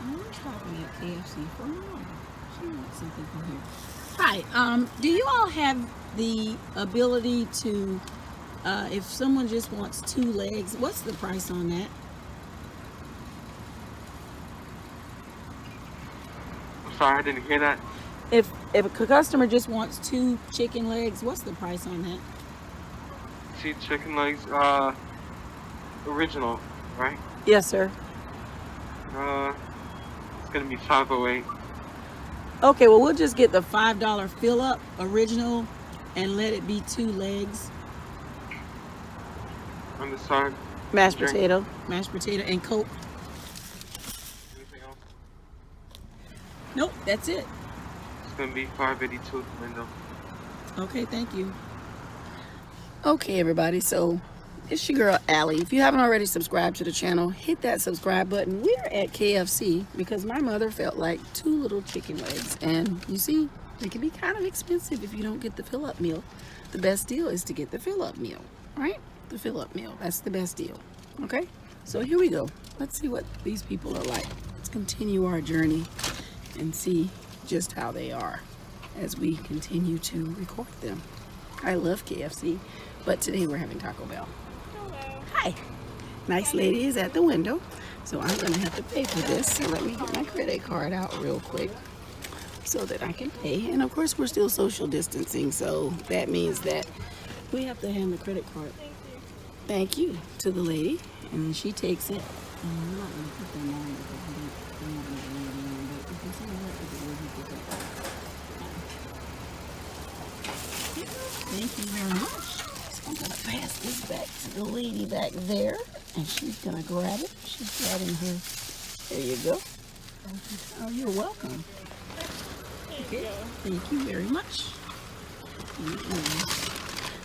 I'm stopping at KFC for mom. She wants something from here. Hi. Do you all have the ability to, if someone just wants 2 legs, what's the price on that? I'm sorry, I didn't hear that. If a customer just wants 2 chicken legs, what's the price on that? See, chicken legs, original, right? Yes, sir. It's gonna be 508. Okay, well, we'll just get the $5 fill up original and let it be 2 legs. On the side. Mashed Drink. potato, and Coke. Anything else? Nope, that's it. It's gonna be 582 at the window. Okay, thank you. Okay, everybody, so it's your girl, Allie. If you haven't already subscribed to the channel, hit that subscribe button. We're at KFC because my mother felt like 2 little chicken legs. And you see, they can be kind of expensive if you don't get the fill-up meal. The best deal is to get the fill-up meal, right? The fill-up meal, that's the best deal, okay? So here we go. Let's see what these people are like. Let's continue our journey and see just how they are as we continue to record them. I love KFC, but today we're having Taco Bell. Hello. Hi. Nice lady is at the window, so I'm gonna have to pay for this. So let me get my credit card out real quick so that I can pay. And of course we're still social distancing, so that means that we have to hand the credit card. Thank you. Thank you to the lady, and then she takes it. And I'm not gonna put them on because we don't want them to leave in, but you can see what if it wasn't pick up. Thank you very much. So I'm gonna pass this back to the lady back there, and she's gonna grab it. She's grabbing her. There you go. Oh, you're welcome. Okay. Thank you very much.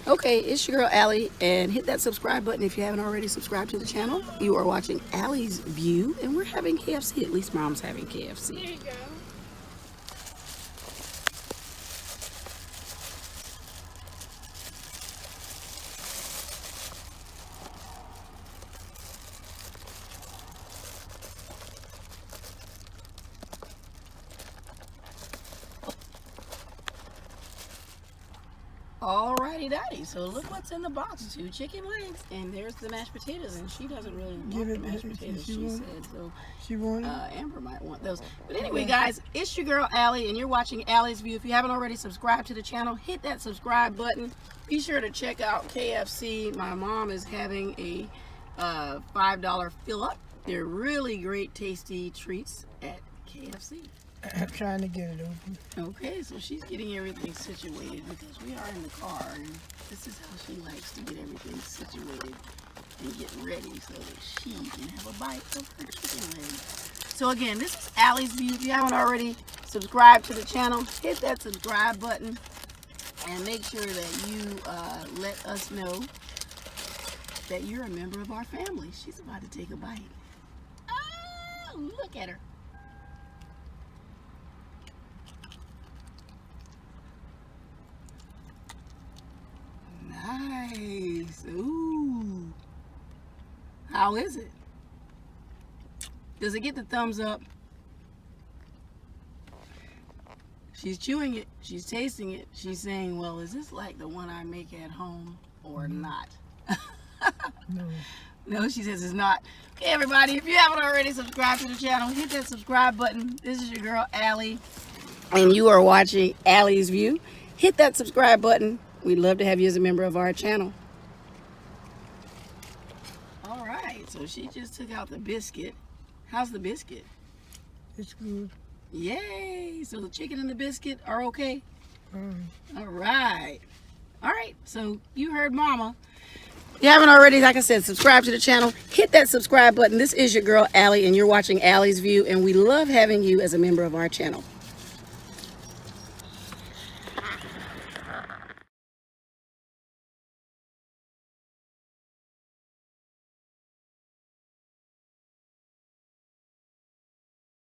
Okay, it's your girl Allie, and hit that subscribe button if you haven't already subscribed to the channel. You are watching Allie's View, and we're having KFC. At least Mom's having KFC. There you go. Alrighty daddy, so look what's in the box. 2 chicken legs, and there's the mashed potatoes, and she doesn't really want the mashed potatoes, she said, so She wanted Amber might want those. But anyway, guys, it's your girl Allie, and you're watching Allie's View. If you haven't already subscribed to the channel, hit that subscribe button. Be sure to check out KFC. My mom is having a $5 fill up. They're really great, tasty treats at KFC. I'm trying to get it open. Okay, so she's getting everything situated because we are in the car, and this is how she likes to get everything situated and get ready so that she can have a bite of her chicken legs. So again, this is Allie's View. If you haven't already subscribed to the channel, hit that subscribe button and make sure that you let us know that you're a member of our family. She's about to take a bite. Oh, look at her. Nice. Ooh. How is it? Does it get the thumbs up? She's chewing it. She's tasting it. She's saying, well, is this like the one I make at home or not? No. No, she says it's not. Okay, everybody, if you haven't already subscribed to the channel, hit that subscribe button. This is your girl, Allie, and you are watching Allie's View. Hit that subscribe button. We'd love to have you as a member of our channel. All right, so she just took out the biscuit. How's the biscuit? It's good. Yay! So the chicken and the biscuit are okay? Alright. All right. All right, so you heard Mama. If you haven't already, like I said, subscribe to the channel. Hit that subscribe button. This is your girl, Allie, and you're watching Allie's View, and we love having you as a member of our channel.